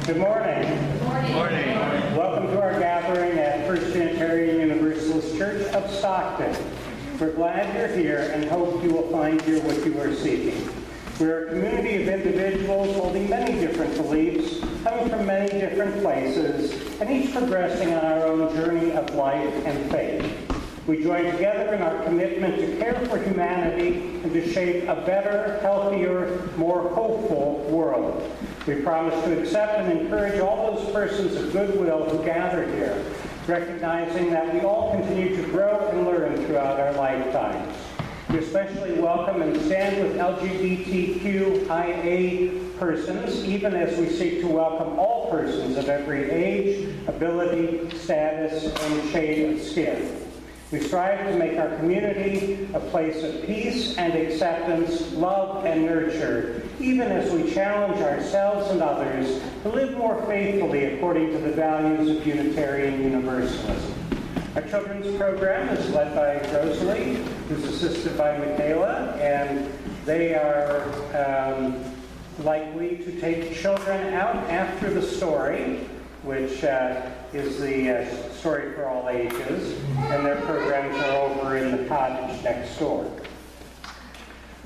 Good morning. Good morning. Morning. Welcome to our gathering at First Unitarian Universalist Church of Stockton. We're glad you're here and hope you will find here what you are seeking. We're a community of individuals holding many different beliefs, coming from many different places, and each progressing on our own journey of life and faith. We join together in our commitment to care for humanity and to shape a better, healthier, more hopeful world. We promise to accept and encourage all those persons of goodwill who gather here, recognizing that we all continue to grow and learn throughout our lifetimes. We especially welcome and stand with LGBTQIA persons, even as we seek to welcome all persons of every age, ability, status, and shade of skin. We strive to make our community a place of peace and acceptance, love and nurture, even as we challenge ourselves and others to live more faithfully according to the values of Unitarian Universalism. Our children's program is led by Rosalie, who's assisted by Michaela, and they are likely to take children out after the story, which is the story for all ages, and their programs are over in the cottage next door.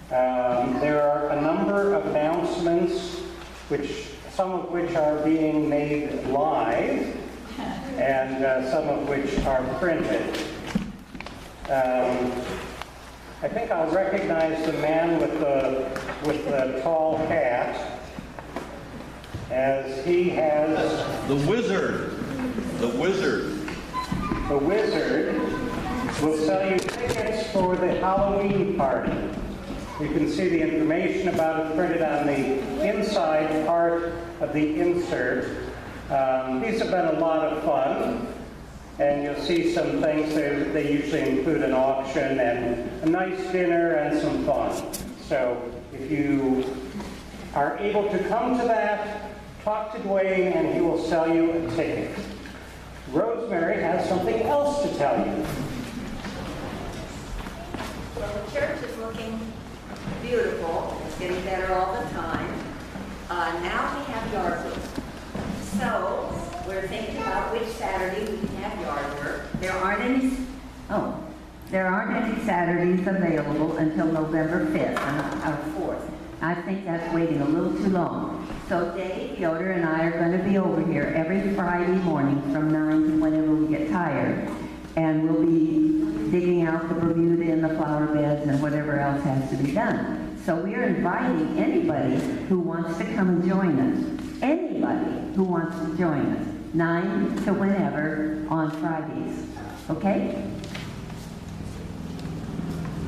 There are a number of announcements, some of which are being made live, and some of which are printed. I think I'll recognize the man with the tall hat, as he has... The wizard will sell you tickets for the Halloween party. You can see the information about it printed on the inside part of the insert. These have been a lot of fun, and you'll see some things. They usually include an auction and a nice dinner and some fun. So if you are able to come to that, talk to Dwayne and he will sell you a ticket. Rosemary has something else to tell you. Well, the church is looking beautiful. It's getting better all the time. Now we have yard work. So we're thinking about which Saturday we can have yard work. There aren't any Saturdays available until November 5th or 4th. I think that's waiting a little too long. So Dave, Yoder, and I are going to be over here every Friday morning from 9 to whenever we get tired. And we'll be digging out the Bermuda and the flower beds and whatever else has to be done. So we're inviting anybody who wants to come and join us. Anybody who wants to join us. 9 to whenever on Fridays. Okay?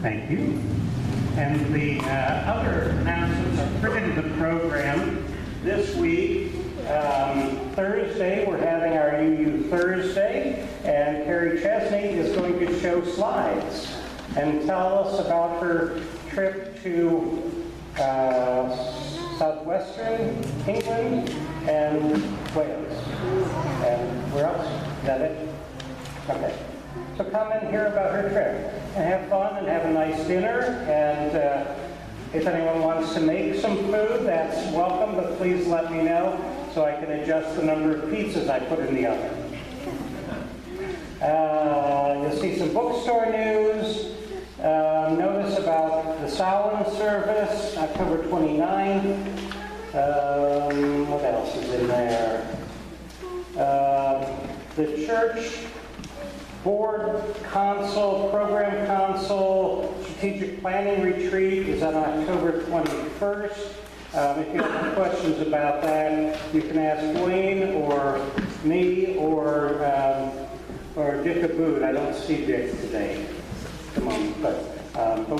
Thank you. And the other announcements are printed in the program. This week, Thursday, we're having our UU Thursday, and Carrie Chesney is going to show slides and tell us about her trip to southwestern England and Wales. And where else? Is that it? Okay. So come and hear about her trip and have fun and have a nice dinner. And if anyone wants to make some food, that's welcome, but please let me know so I can adjust the number of pizzas I put in the oven. You'll see some bookstore news. Notice about the Samhain service, October 29th. What else is in there? The church board console, program console, strategic planning retreat is on October 21st. If you have any questions about that, you can ask Wayne or me or Dick Abood. I don't see Dick today at the moment, but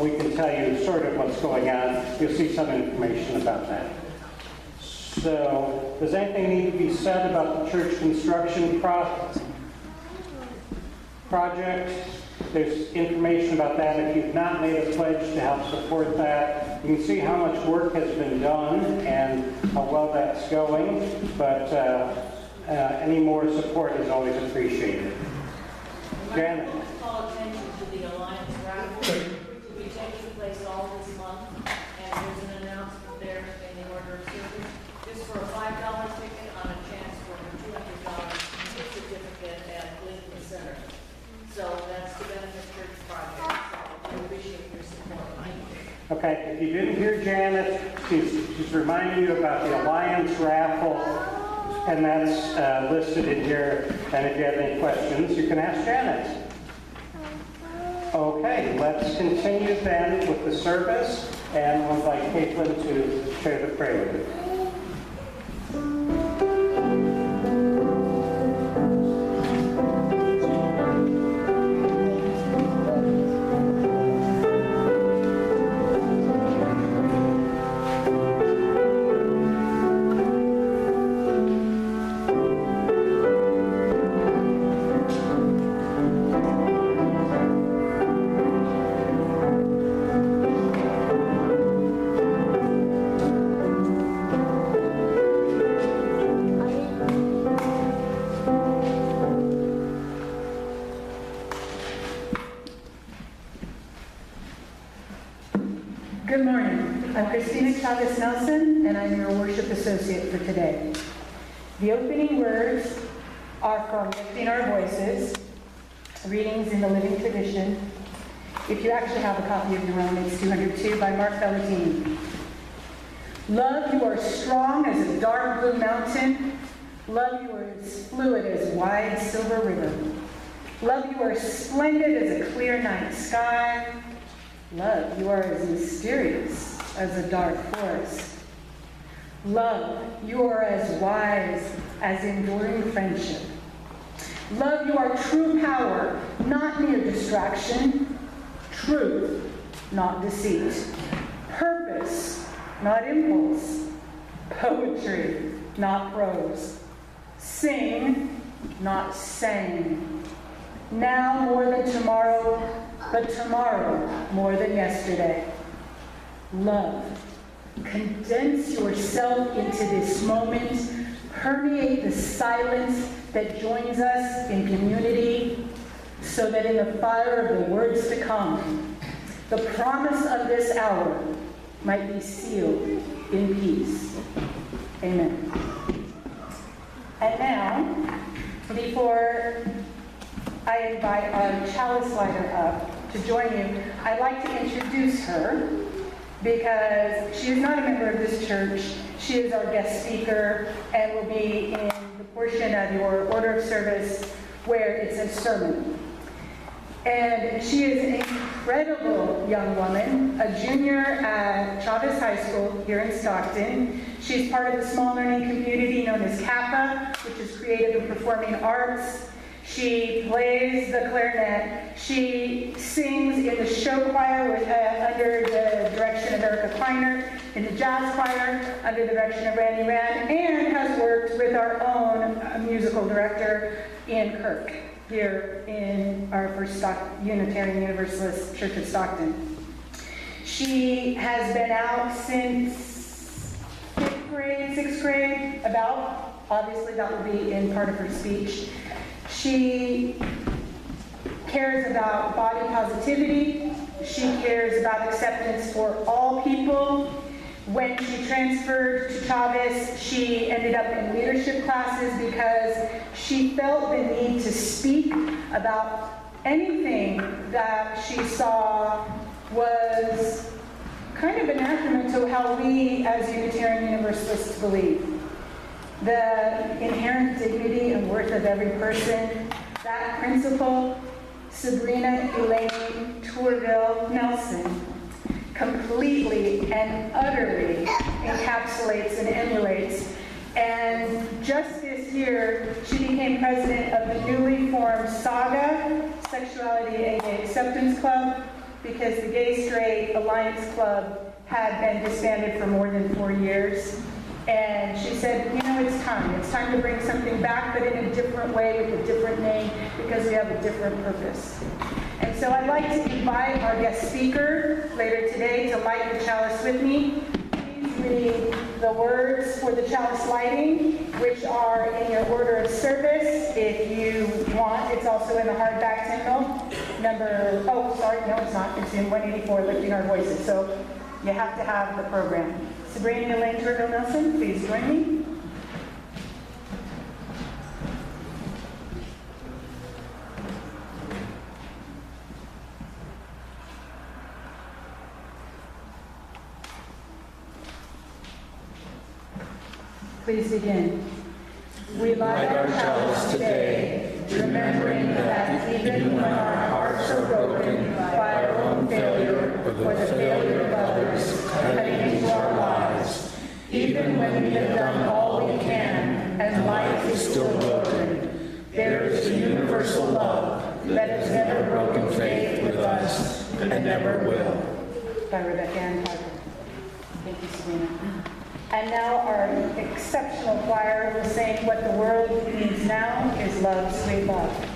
we can tell you sort of what's going on. You'll see some information about that. So, does anything need to be said about the church construction project? There's information about that if you've not made a pledge to help support that. You can see how much work has been done and how well that's going, but any more support is always appreciated. Janet? Call attention to the Alliance raffle, which will be taking place all this month, and there's an announcement there in the order of service. Just for a $5 ticket on a if you didn't hear Janet, she's reminding you about the Alliance raffle, and that's listed in here. And if you have any questions, you can ask Janet. Okay, let's continue then with the service, and we'll invite Caitlin to share the prelude. Good morning. I'm Christina Chavez Nelson, and I'm your worship associate for today. The opening words are from Lifting Our Voices, readings in the Living Tradition. If you actually have a copy of your own, it's 202 by Mark Bellatini. Love, you are strong as a dark blue mountain. Love, you are as fluid as wide silver river. Love, you are splendid as a clear night sky. Love, you are as mysterious as a dark forest. Love, you are as wise as enduring friendship. Love, you are true power, not mere distraction. Truth, not deceit. Purpose, not impulse. Poetry, not prose. Sing, not sang. Now more than tomorrow, but tomorrow more than yesterday. Love, condense yourself into this moment. Permeate the silence that joins us in community, so that in the fire of the words to come, the promise of this hour might be sealed in peace. Amen. And now, before I invite our chalice lighter up to join you, I'd like to introduce her, because she is not a member of this church. She is our guest speaker and will be in the portion of your order of service where it says sermon. And she is an incredible young woman, a junior at Chavez High School here in Stockton. She's part of the small learning community known as Kappa, which is Creative and Performing Arts. She plays the clarinet. She sings in the show choir under the direction of Erica Kleiner, in the jazz choir under the direction of Randy Rand, and has worked with our own musical director, Ian Kirk, here in our First Unitarian Universalist Church of Stockton. She has been out since 5th grade, 6th grade, about. Obviously, that will be in part of her speech. She cares about body positivity. She cares about acceptance for all people. When she transferred to Chavez, she ended up in leadership classes because she felt the need to speak about anything that she saw was kind of anathema to how we as Unitarian Universalists believe. The inherent dignity and worth of every person, that principle, Sabrina Elaine Tourville Nelson completely and utterly encapsulates and emulates. And just this year, she became president of the newly formed SAGA, Sexuality and Gay Acceptance Club, because the Gay Straight Alliance Club had been disbanded for more than 4 years. And she said, you know, it's time. It's time to bring something back, but in a different way with a different name, because we have a different purpose. And so I'd like to invite our guest speaker later today to light the chalice with me. Please read the words for the chalice lighting, which are in your order of service. If you want, it's also in the hardback hymnal. It's not. It's in 184, Lifting Our Voices. So you have to have the program. Sabrina Elaine Tourville Nelson, please join me. Please begin. We light our chalice today, remembering that even when our hearts are broken by our own failure or the failure of others cutting into our lives, even when we have done all we can and life is still broken, there is a universal love that has never broken faith with us and never will. By Rebecca Ann Parker. Thank you, Sabrina. And now our exceptional choir will sing What the World Needs Now is Love, Sweet Love.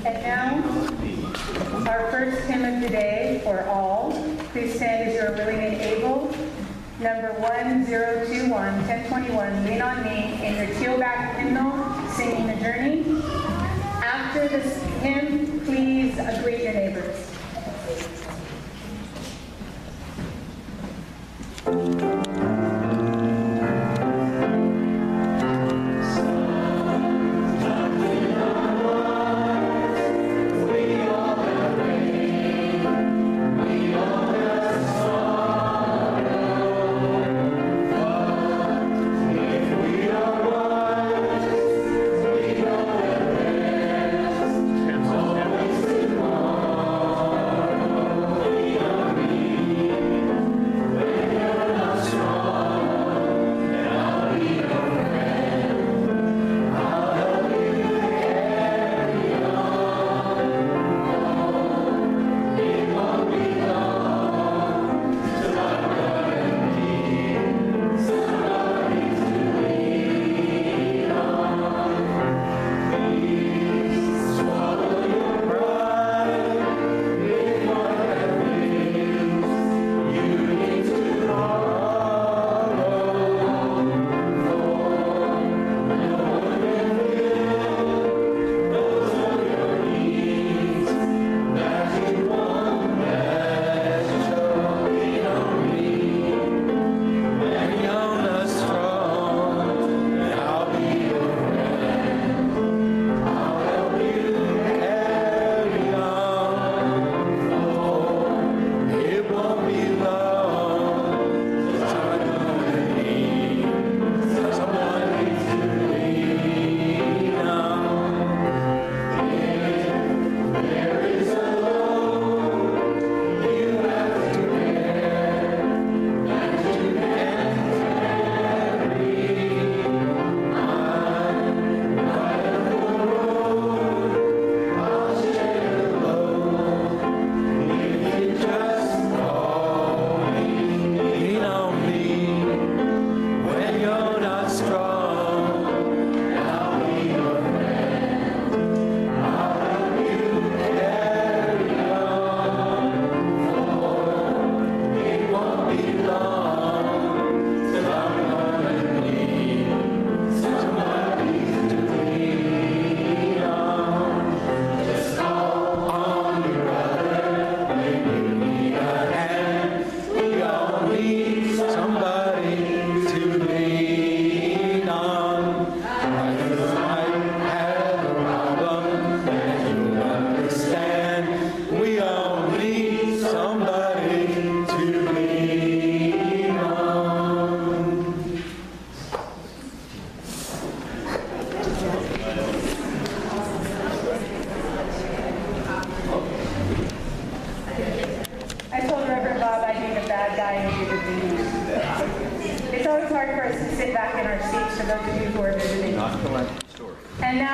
And now, our first hymn of the day for all. Please stand as you are willing and able. Number 1021, 1021, Lean on Me, in your teal-backed hymnal, singing The Journey. After this hymn, please greet your neighbors. Thank you.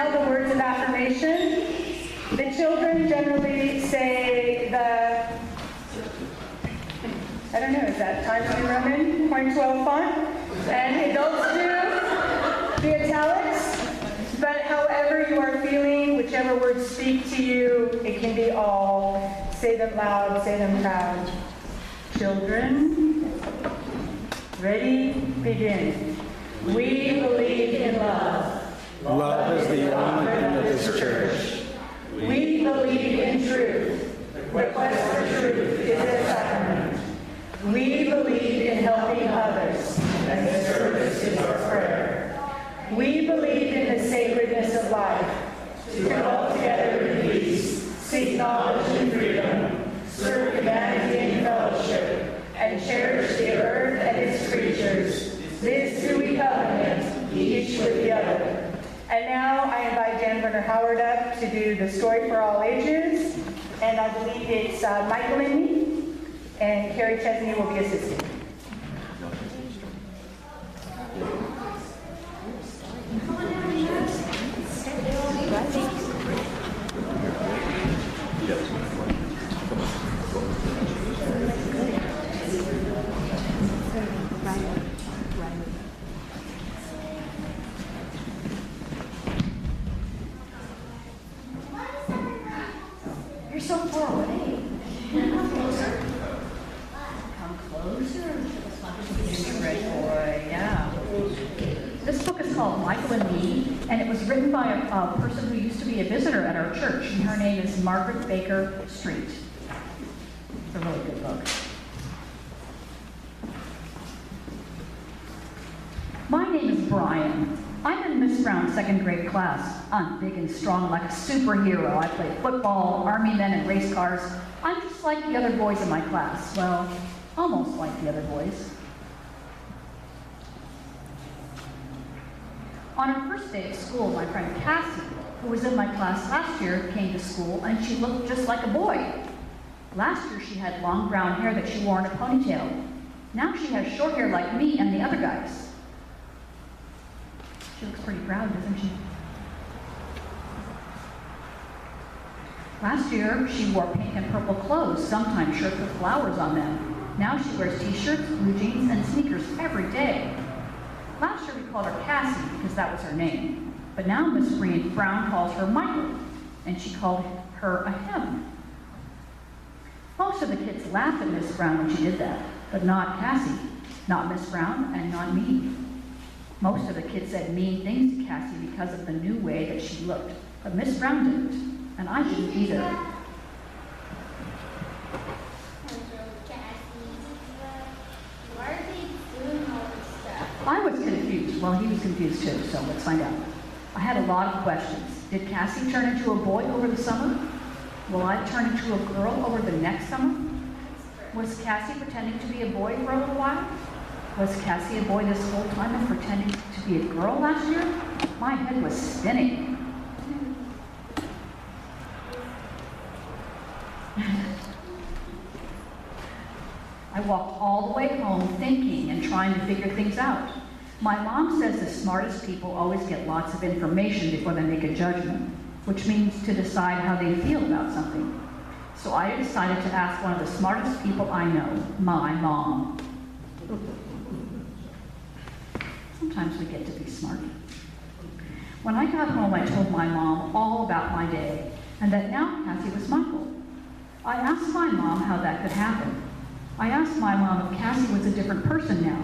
now the words of affirmation. The children generally say I don't know, is that Times New Roman, 0.12 font? And adults do the italics. But however you are feeling, whichever words speak to you, it can be all. Say them loud, say them proud. Children, ready, begin. We believe in love. Love is the only thing of this church. We believe in truth. The quest for truth is a sacrament. We believe in helping others, and the service is our prayer. We believe in the sacredness of life, to dwell together in peace, seek knowledge and freedom, serve humanity in fellowship, and cherish the earth and its creatures. This do we covenant, each with the other. And now I invite Jan Werner Howard up to do the story for all ages, and I believe it's Michael and me, and Carrie Chesney will be assisting. You're so far away. Come closer. Come closer. Good boy, yeah. This book is called Michael and Me, and it was written by a person who used to be a visitor at our church, and her name is Margaret Baker Street. It's a really good book. My name is Brian. I'm in Miss Brown's second grade class. I'm big and strong like a superhero. I play football, army men, and race cars. I'm just like the other boys in my class. Well, almost like the other boys. On our first day at school, my friend Cassie, who was in my class last year, came to school, and she looked just like a boy. Last year, she had long brown hair that she wore in a ponytail. Now she has short hair like me and the other guys. She looks pretty proud, doesn't she? Last year, she wore pink and purple clothes, sometimes shirts with flowers on them. Now she wears t-shirts, blue jeans, and sneakers every day. Last year, we called her Cassie because that was her name. But now Miss Brown calls her Michael, and she called her a him. Most of the kids laughed at Miss Brown when she did that, but not Cassie, not Miss Brown, and not me. Most of the kids said mean things to Cassie because of the new way that she looked, but Miss Brown didn't, and I didn't either. I was confused. Well, he was confused too, so let's find out. I had a lot of questions. Did Cassie turn into a boy over the summer? Will I turn into a girl over the next summer? Was Cassie pretending to be a boy for a little while? Was Cassie a boy this whole time and pretending to be a girl last year? My head was spinning. I walked all the way home thinking and trying to figure things out. My mom says the smartest people always get lots of information before they make a judgment, which means to decide how they feel about something. So I decided to ask one of the smartest people I know, my mom. Sometimes we get to be smart. When I got home, I told my mom all about my day, and that now Cassie was Michael. I asked my mom how that could happen. I asked my mom if Cassie was a different person now.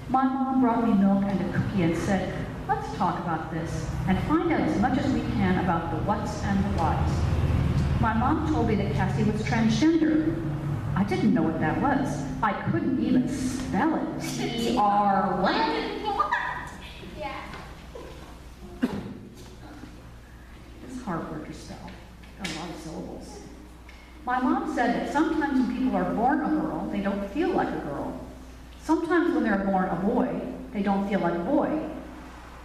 My mom brought me milk and a cookie and said, let's talk about this and find out as much as we can about the whats and the whys. My mom told me that Cassie was transgender. I didn't know what that was. I couldn't even spell it. T-R what? It's hard word to spell. Got a lot of syllables. My mom said that sometimes when people are born a girl, they don't feel like a girl. Sometimes when they're born a boy, they don't feel like a boy.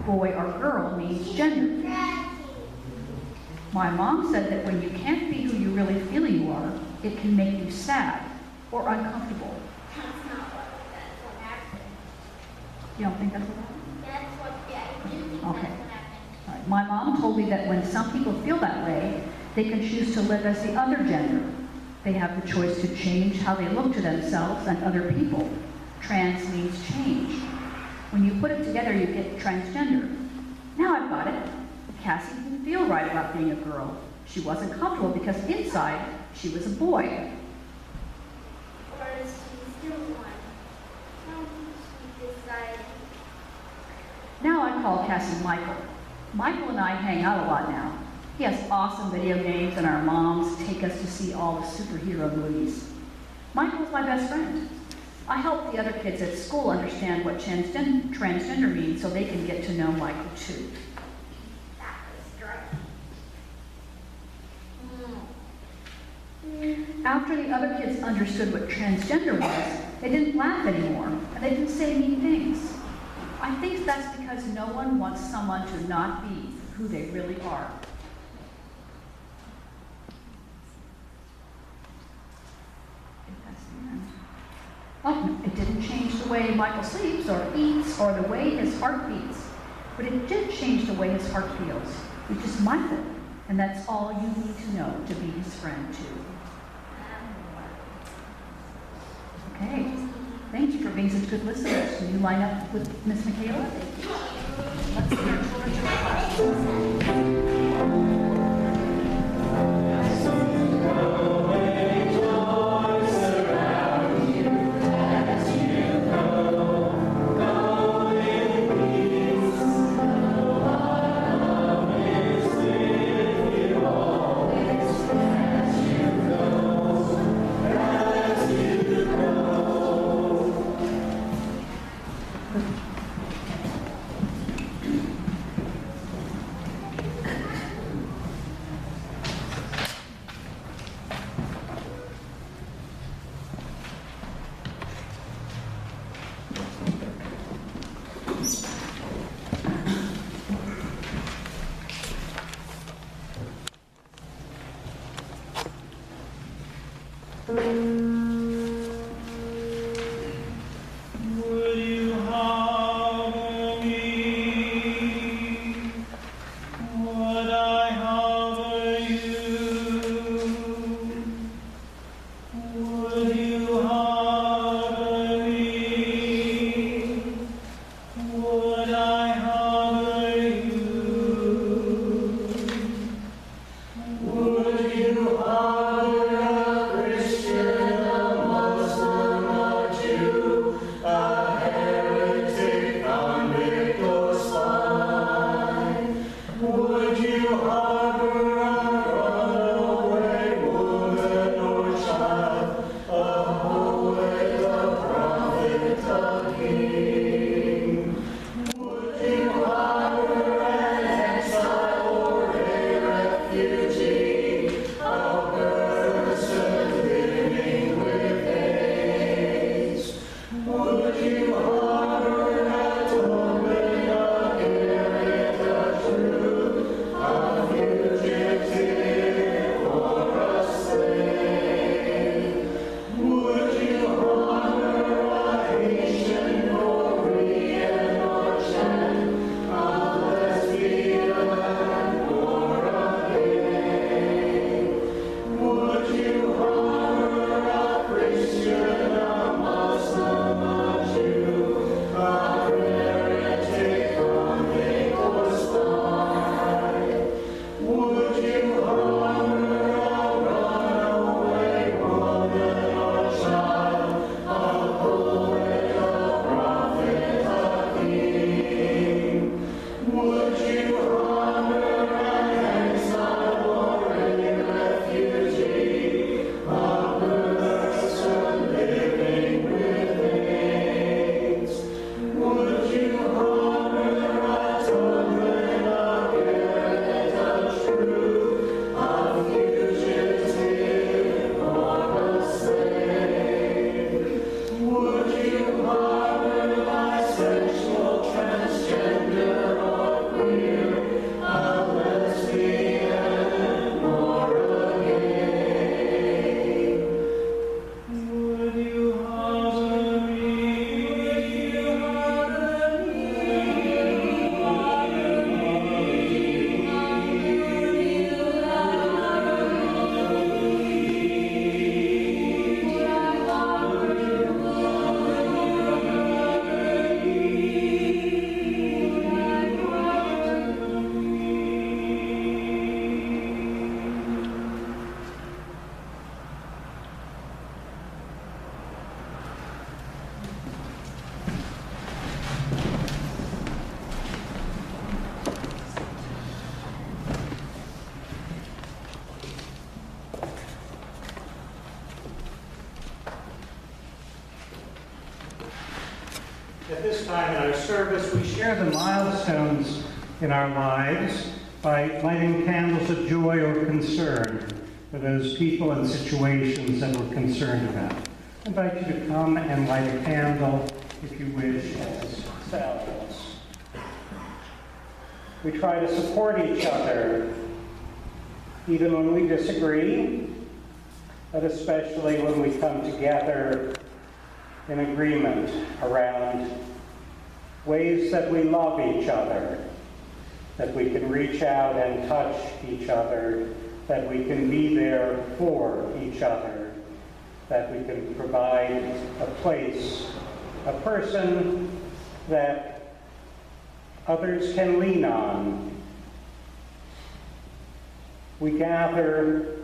Boy or girl means gender. My mom said that when you can't be who you really feel you are, it can make you sad or uncomfortable. That's not what happened. You don't think that's what happened? That's what, yeah, I do think Okay. that's what happened. All right. My mom told me that when some people feel that way, they can choose to live as the other gender. They have the choice to change how they look to themselves and other people. Trans means change. When you put it together, you get transgender. Now I've got it. Cassie didn't feel right about being a girl. She wasn't comfortable because inside, she was a boy. Or is she still one? How did she decide? Now I call Cassie Michael. Michael and I hang out a lot now. He has awesome video games and our moms take us to see all the superhero movies. Michael's my best friend. I help the other kids at school understand what transgender means so they can get to know Michael too. That was great. After the other kids understood what transgender was, they didn't laugh anymore and they didn't say mean things. I think that's because no one wants someone to not be who they really are. Oh, it didn't change the way Michael sleeps or eats or the way his heart beats, but it did change the way his heart feels, which is Michael, and that's all you need to know to be his friend too. Okay, thank you for being such good listeners. Can you line up with Miss Michaela? Let's get our children to the class. Would you harbor me? Would I harbor you? Would you harbor me? Would I harbor you? Would you harbor a Christian, a Muslim, a Jew, a heretic, convict, or spy? Would you harbor a runaway woman or child, a poet, a prophet, a king? Would you harbor an exile or a refugee, a person living with AIDS? Would you harbor a Tobin, a Garrett, a Drew, a fugitive? time in our service, we share the milestones in our lives by lighting candles of joy or concern for those people and situations that we're concerned about. I invite you to come and light a candle, if you wish, as selves. We try to support each other, even when we disagree, but especially when we come together in agreement around ways that we love each other, that we can reach out and touch each other, that we can be there for each other, that we can provide a place, a person that others can lean on. We gather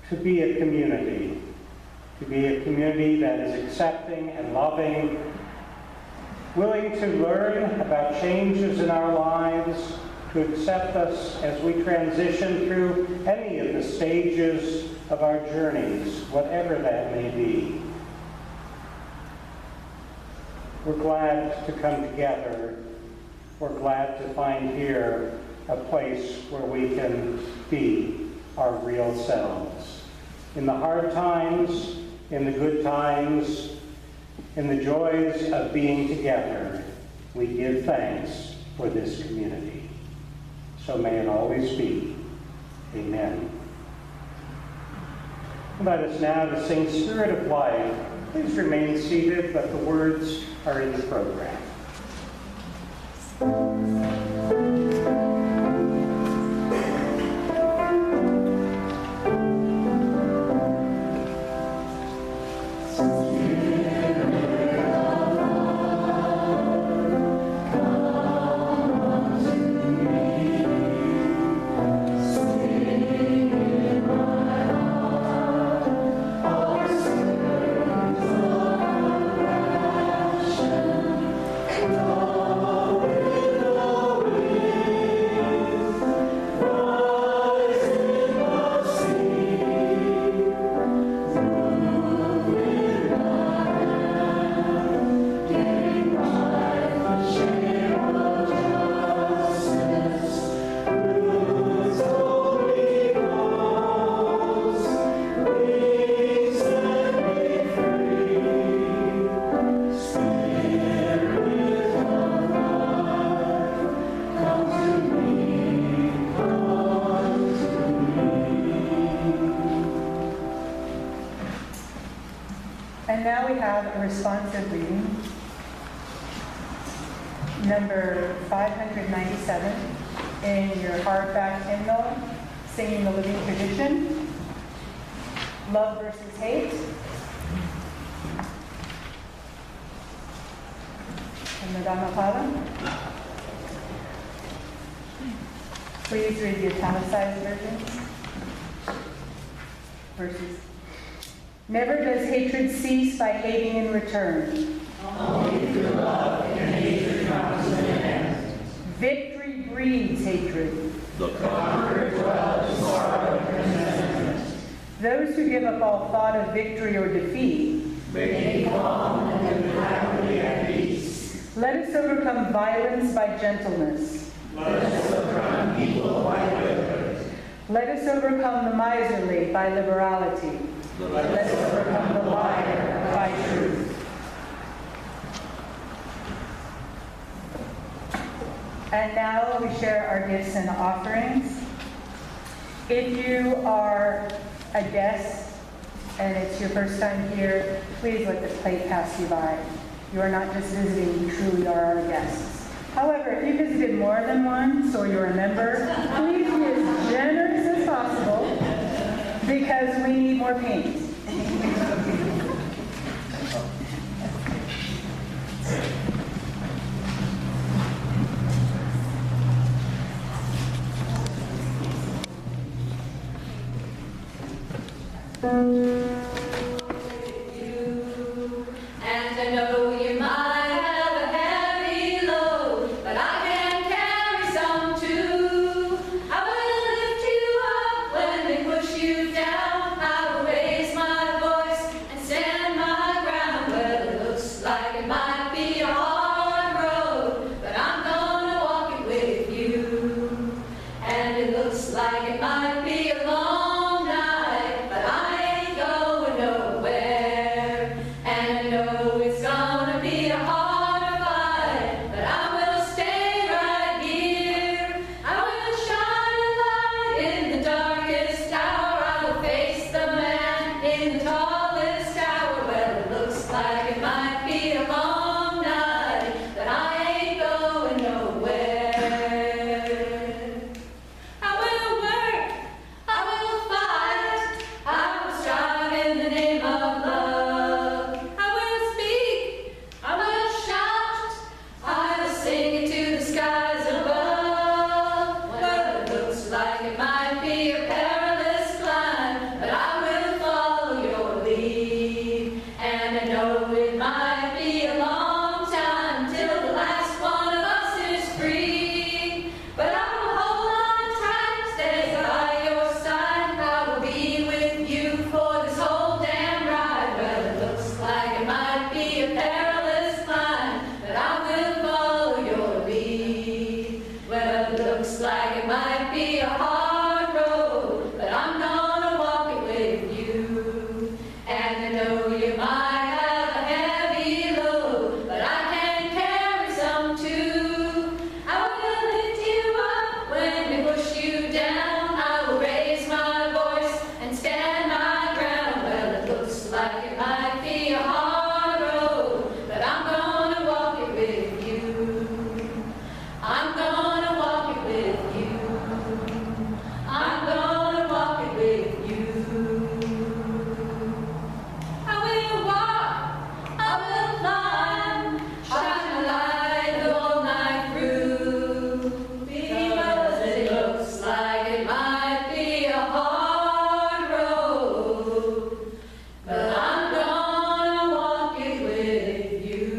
to be a community that is accepting and loving, willing to learn about changes in our lives, to accept us as we transition through any of the stages of our journeys, whatever that may be. We're glad to come together. We're glad to find here a place where we can be our real selves. In the hard times, in the good times, in the joys of being together, we give thanks for this community. So may it always be. Amen. Let us now to sing Spirit of Life. Please remain seated, but the words are in the program. And now we have a responsive reading, number 597 in your hardback hymnal, Singing the Living Tradition, Love versus Hate. And Madame Paula, please read the italicized version. Verses. Never does hatred cease by hating in return. Only through love and hatred comes to an end. Victory breeds hatred. The conqueror dwells in sorrow and resentment. Those who give up all thought of victory or defeat, Make calm and live happily at peace. let us overcome violence by gentleness. Let us overcome evil by good. Let us overcome the miserly by liberality. Let us overcome the liar by truth. And now we share our gifts and offerings. If you are a guest and it's your first time here, please let the plate pass you by. You are not just visiting, you truly are our guests. However, if you visited more than once or you're a member, please be as generous as possible because we need more paint. And I know you might have a heavy load, but I can carry some too. I will lift you up when they push you down. I will raise my voice and stand my ground. Well, it looks like it might be a hard like it might be a long night, but I ain't going nowhere. And I know it's gonna be a hard fight, but I will stay right here. I will shine a light in the darkest hour. I will face the man in the tallest tower. Well, it looks like it might be a long night, but I ain't going nowhere. I will work, I will fight, I will strive in the name of love. I will speak, I will shout, I will sing into the skies above. Well, it looks like it might be a perilous climb, but I will follow your lead. And I know it might be a long time till the last one of us is free. But I will hold on tight, stay by your side. I will be with you for this whole damn ride. Well, it looks like it might be a perilous climb, but I will follow your lead. Well, it looks like it might be a hard road, but I'm gonna walk it with you. And I know you might have a heavy load, but I can carry some too. I will lift you up when they push you down. I will raise my voice and stand my ground. Well, it looks like it might be a hard road, but I'm gonna walk it with you. I'm gonna walk it with you. I'm gonna walk it with you. I will walk, I will climb, shine a light the whole night through. Because it looks like it might be a hard road, but I'm gonna walk it with you.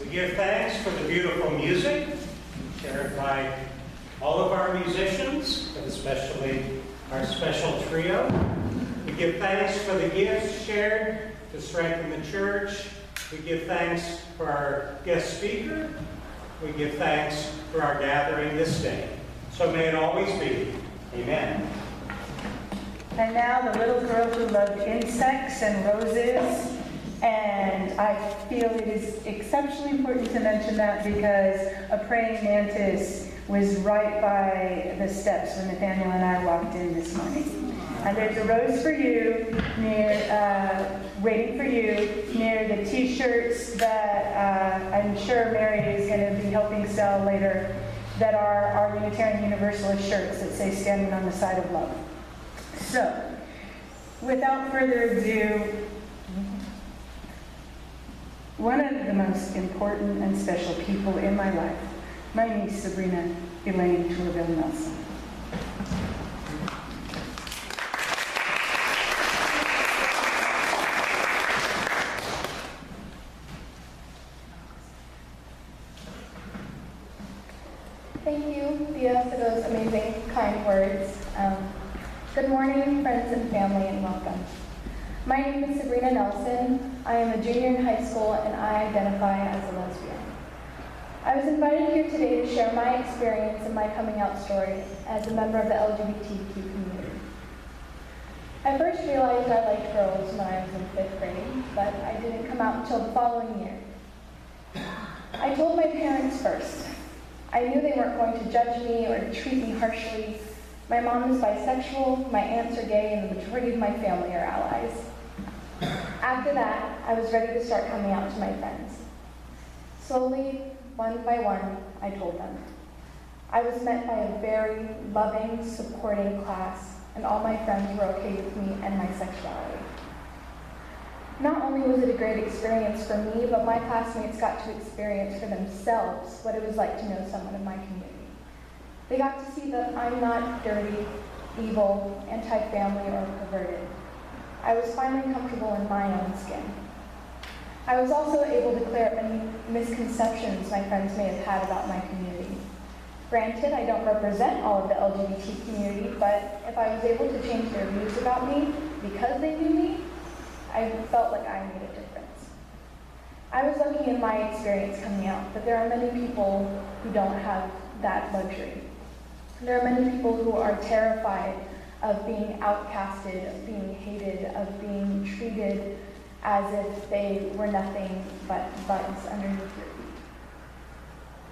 We give thanks for the beautiful music shared by all of our musicians, but especially our special trio. We give thanks for the gifts shared to strengthen the church. We give thanks for our guest speaker. We give thanks for our gathering this day. So may it always be. Amen. And now the little girl who loved insects and roses. And I feel it is exceptionally important to mention that because a praying mantis was right by the steps when Nathaniel and I walked in this morning. And there's a rose for you, waiting for you, near the t-shirts that I'm sure Mary is going to be helping sell later, that are our Unitarian Universalist shirts that say "Standing on the Side of Love." So, without further ado, one of the most important and special people in my life, my niece Sabrina Elaine Tourville Nelson. Thank you, Thea, for those amazing, kind words. Good morning, friends and family, and welcome. My name is Sabrina Nelson. I am a junior in high school, and I identify as a lesbian. I was invited here today to share my experience and my coming out story as a member of the LGBTQ community. I first realized I liked girls when I was in 5th grade, but I didn't come out until the following year. I told my parents first. I knew they weren't going to judge me or treat me harshly. My mom is bisexual, my aunts are gay, and the majority of my family are allies. After that, I was ready to start coming out to my friends. Slowly, one by one, I told them. I was met by a very loving, supporting class, and all my friends were okay with me and my sexuality. Not only was it a great experience for me, but my classmates got to experience for themselves what it was like to know someone in my community. They got to see that I'm not dirty, evil, anti-family, or perverted. I was finally comfortable in my own skin. I was also able to clear up any misconceptions my friends may have had about my community. Granted, I don't represent all of the LGBT community, but if I was able to change their views about me because they knew me, I felt like I made a difference. I was lucky in my experience coming out, but there are many people who don't have that luxury. There are many people who are terrified of being outcasted, of being hated, of being treated as if they were nothing but bugs underneath your feet.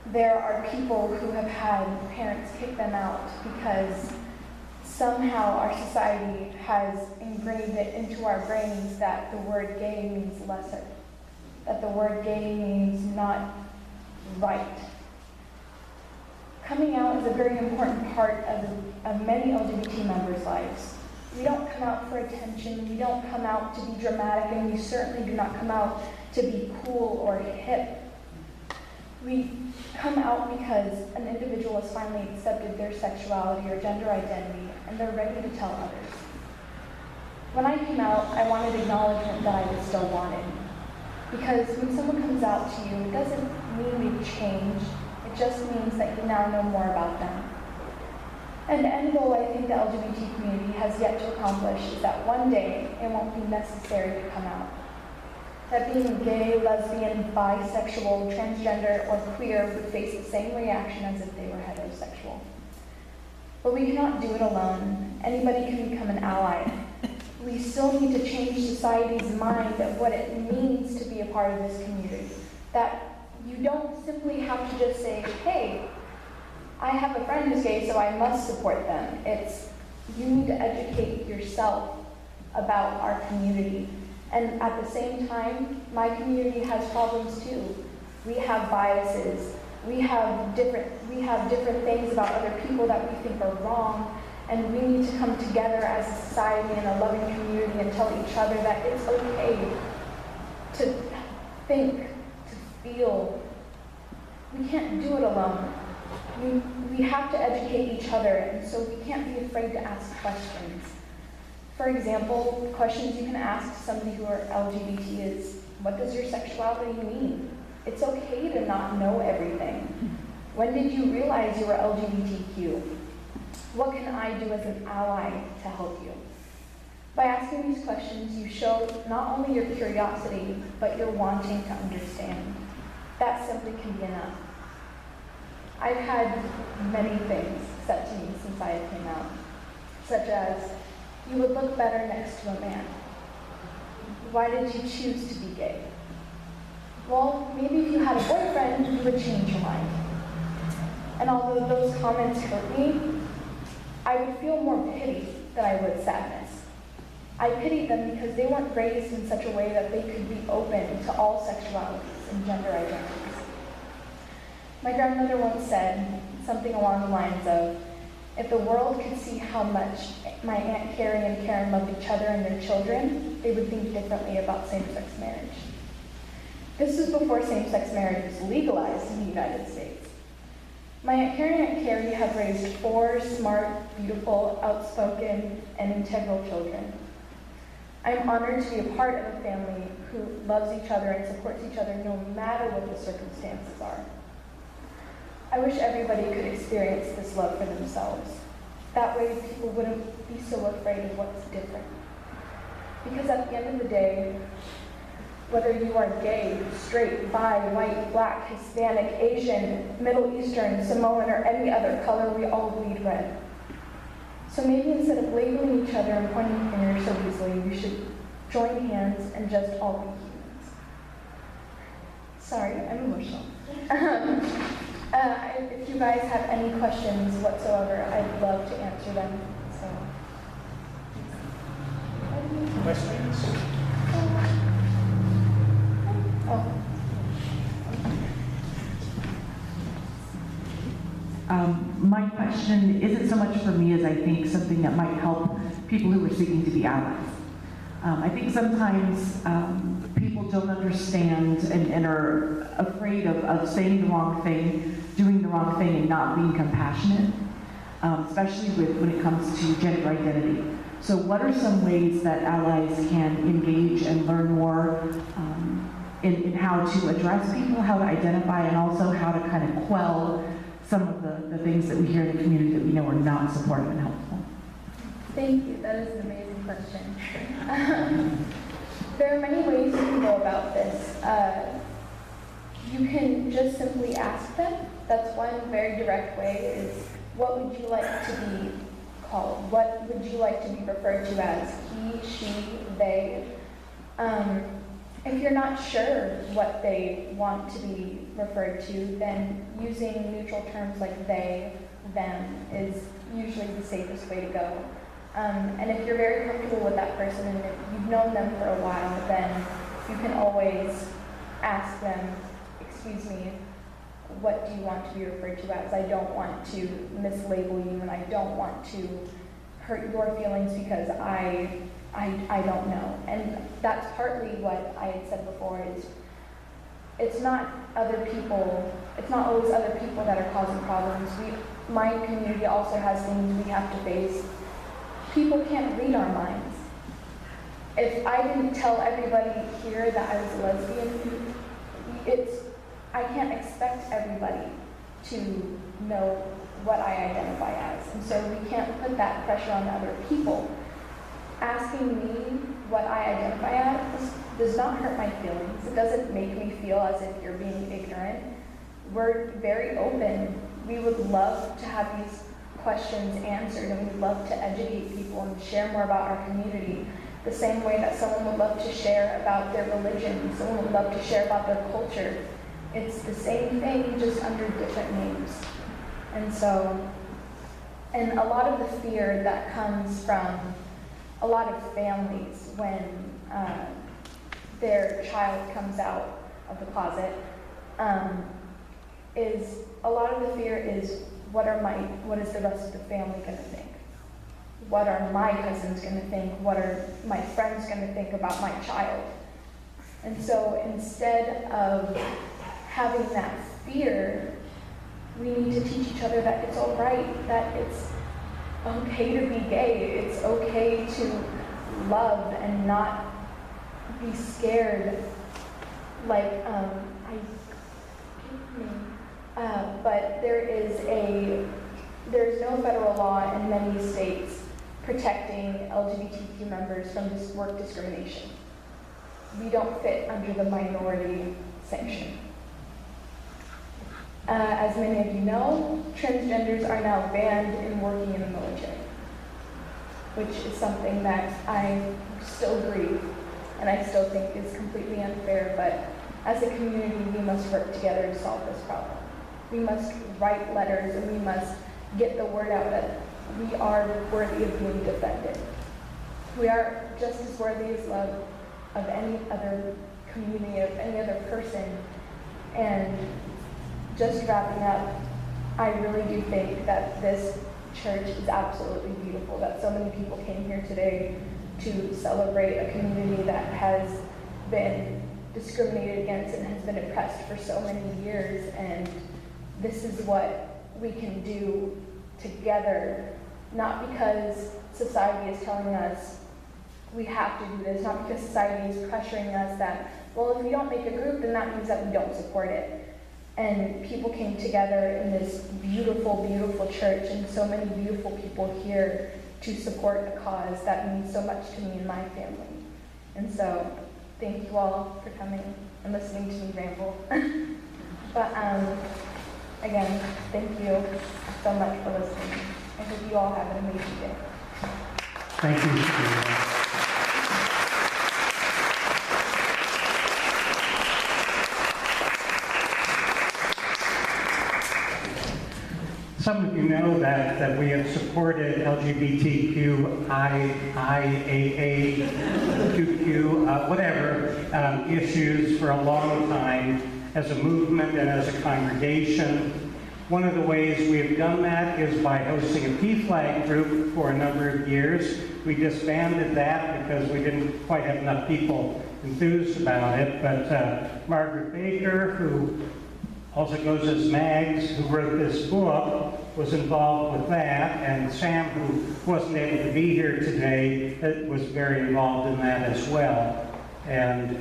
There are people who have had parents kick them out because somehow our society has ingrained it into our brains that the word gay means lesser, that the word gay means not right. Coming out is a very important part of many LGBT members' lives. We don't come out for attention, we don't come out to be dramatic, and we certainly do not come out to be cool or hip. We come out because an individual has finally accepted their sexuality or gender identity, and they're ready to tell others. When I came out, I wanted acknowledgement that I was still wanted. Because when someone comes out to you, it doesn't mean they've changed. It just means that you now know more about them. And the end goal I think the LGBT community has yet to accomplish is that one day it won't be necessary to come out. That being gay, lesbian, bisexual, transgender, or queer would face the same reaction as if they were heterosexual. But we cannot do it alone. Anybody can become an ally. We still need to change society's mind of what it means to be a part of this community. That you don't simply have to just say, hey, I have a friend who's gay, so I must support them. It's, you need to educate yourself about our community. And at the same time, my community has problems too. We have biases. We have different things about other people that we think are wrong. And we need to come together as a society and a loving community and tell each other that it's okay to think, to feel. We can't do it alone. We have to educate each other, and so we can't be afraid to ask questions. For example, questions you can ask somebody who are LGBT is, what does your sexuality mean? It's okay to not know everything. When did you realize you were LGBTQ? What can I do as an ally to help you? By asking these questions, you show not only your curiosity, but your wanting to understand. That simply can be enough. I've had many things said to me since I came out, such as, you would look better next to a man. Why did you choose to be gay? Well, maybe if you had a boyfriend, you would change your mind. And although those comments hurt me, I would feel more pity than I would sadness. I pitied them because they weren't raised in such a way that they could be open to all sexualities and gender identities. My grandmother once said something along the lines of, if the world could see how much my Aunt Carrie and Karen loved each other and their children, they would think differently about same-sex marriage. This was before same-sex marriage was legalized in the United States. My Aunt Karen and Aunt Carrie have raised 4 smart, beautiful, outspoken, and integral children. I'm honored to be a part of a family who loves each other and supports each other no matter what the circumstances are. I wish everybody could experience this love for themselves. That way people wouldn't be so afraid of what's different. Because at the end of the day, whether you are gay, straight, bi, white, black, Hispanic, Asian, Middle Eastern, Samoan, or any other color, we all bleed red. So maybe instead of labeling each other and pointing fingers so easily, we should join hands and just all be humans. Sorry, I'm emotional. If you guys have any questions whatsoever, I'd love to answer them. So, Questions? My question isn't so much for me as I think something that might help people who are seeking to be allies. I think sometimes people don't understand and are afraid of saying the wrong thing, doing the wrong thing, and not being compassionate, especially when it comes to gender identity. So what are some ways that allies can engage and learn more in how to address people, how to identify, and also how to kind of quell some of the things that we hear in the community that we know are not supportive and helpful. Thank you. That is an amazing question. There are many ways you can go about this. You can just simply ask them. That's one very direct way is, what would you like to be called? What would you like to be referred to as? He, she, they. If you're not sure what they want to be referred to, then using neutral terms like they, them is usually the safest way to go. And if you're very comfortable with that person and if you've known them for a while, then you can always ask them, excuse me, what do you want to be referred to as? I don't want to mislabel you, and I don't want to hurt your feelings because I don't know. And that's partly what I had said before is, it's not other people, it's not always other people that are causing problems. My community also has things we have to face. People can't read our minds. If I didn't tell everybody here that I was a lesbian, I can't expect everybody to know what I identify as. And so we can't put that pressure on other people. Asking me what I identify as does not hurt my feelings. It doesn't make me feel as if you're being ignorant. We're very open. We would love to have these questions answered, and we'd love to educate people and share more about our community. The same way that someone would love to share about their religion, someone would love to share about their culture. It's the same thing, just under different names. And a lot of the fear that comes from a lot of families when their child comes out of the closet is, a lot of the fear is, what is the rest of the family going to think? What are my cousins going to think? What are my friends going to think about my child? And so instead of having that fear, we need to teach each other that it's all right, that it's okay to be gay, it's okay to love and not be scared. But there's no federal law in many states protecting LGBTQ members from this work discrimination. We don't fit under the minority sanction. As many of you know, transgenders are now banned in working in the military, which is something that I still grieve and I still think is completely unfair, but as a community, we must work together to solve this problem. We must write letters and we must get the word out that we are worthy of being defended. We are just as worthy as love of any other community, of any other person. And just wrapping up, I really do think that this church is absolutely beautiful, that so many people came here today to celebrate a community that has been discriminated against and has been oppressed for so many years. And this is what we can do together, not because society is telling us we have to do this, not because society is pressuring us that, well, if we don't make a group, then that means that we don't support it. And people came together in this beautiful, beautiful church, and so many beautiful people here to support a cause that means so much to me and my family. And so, thank you all for coming and listening to me ramble. But again, thank you so much for listening. I hope you all have an amazing day. Thank you. Some of you know that we have supported LGBTQ, IAA, QQ, whatever, issues for a long time as a movement and as a congregation. One of the ways we have done that is by hosting a PFLAG group for a number of years. We disbanded that because we didn't quite have enough people enthused about it, but Margaret Baker, who also goes as Mags, who wrote this book, was involved with that, and Sam, who wasn't able to be here today, was very involved in that as well. And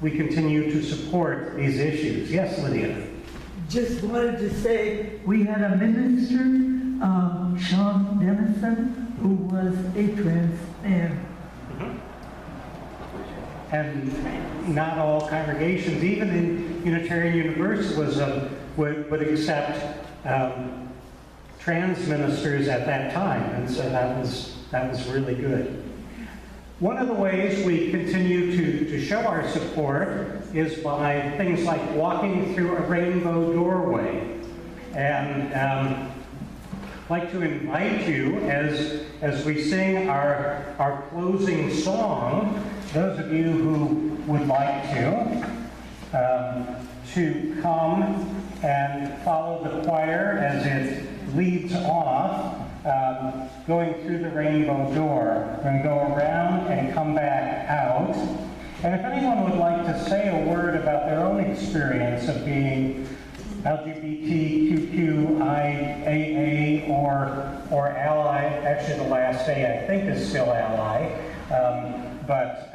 we continue to support these issues. Yes, Lydia? just wanted to say we had a minister, Sean Dennison, who was a trans man. And not all congregations, even in Unitarian Universalism, would accept trans ministers at that time, and so that was really good. One of the ways we continue to show our support is by things like walking through a rainbow doorway. And I'd like to invite you, as we sing our closing song, those of you who would like to come and follow the choir as it leads off, going through the rainbow door. We're going to go around and come back out. And if anyone would like to say a word about their own experience of being LGBTQIAA or ally, actually the last A I think is still ally, but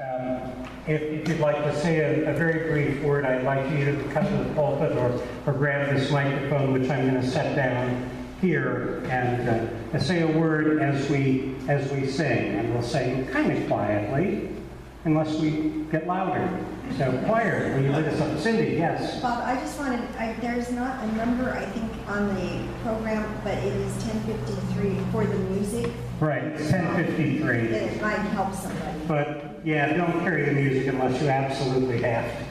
if you'd like to say a very brief word, I'd like you to come to the pulpit or grab this microphone, which I'm going to set down here, and say a word as we sing. And we'll sing kind of quietly, unless we get louder. So choir, will you lead us up? Cindy, yes. Bob, I just wanted, there's not a number, I think, on the program, but it is 10:53 for the music. Right, it's 10:53. It might help somebody. But yeah, don't carry the music unless you absolutely have to.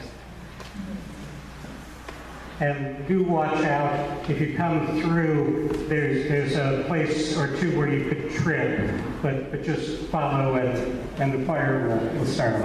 And do watch out, if you come through, there's a place or two where you could trip, but just follow it, and the choir will start.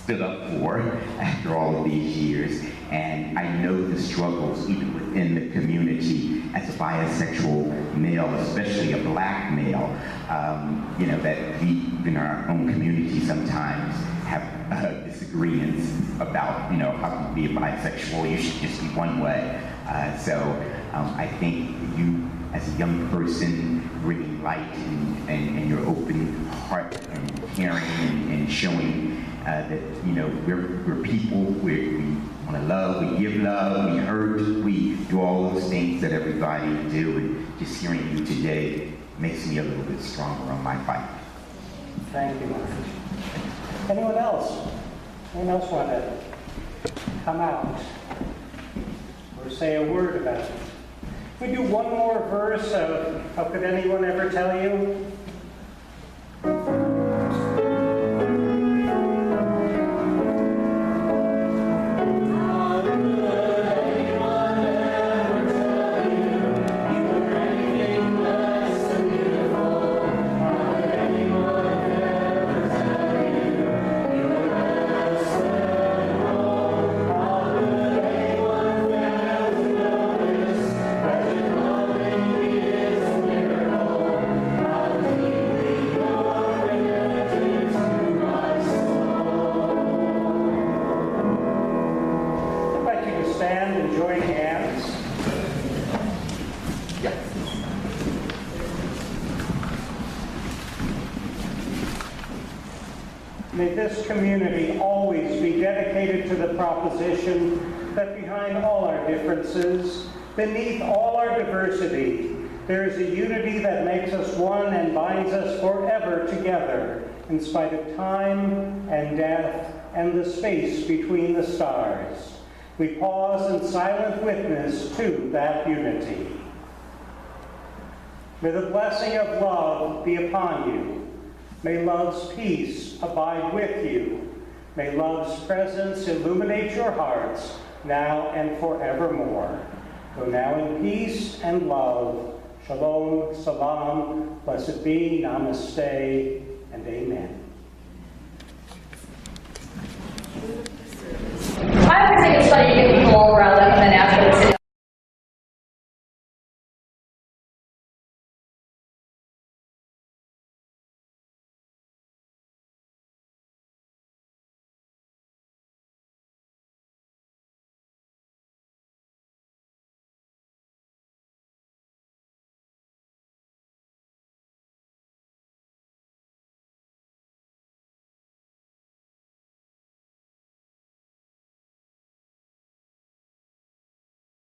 stood up for after all of these years. And I know the struggles even within the community as a bisexual male, especially a black male, that we in our own community sometimes have disagreements about, how to be a bisexual. You should just be one way. So I think you, as a young person, bringing light and your open heart and caring and showing that, we're people, we want to love, we give love, we hurt, we do all those things that everybody do, and just hearing you today makes me a little bit stronger on my fight. Thank you, Mark. Anyone else? Anyone else want to come out or say a word about it? We do one more verse of How Could Anyone Ever Tell You? May this community always be dedicated to the proposition that behind all our differences, beneath all our diversity, there is a unity that makes us one and binds us forever together, in spite of time and death and the space between the stars. We pause in silent witness to that unity. May the blessing of love be upon you. May love's peace abide with you. May love's presence illuminate your hearts now and forevermore. Go now in peace and love. Shalom, salam, blessed be, namaste, and amen.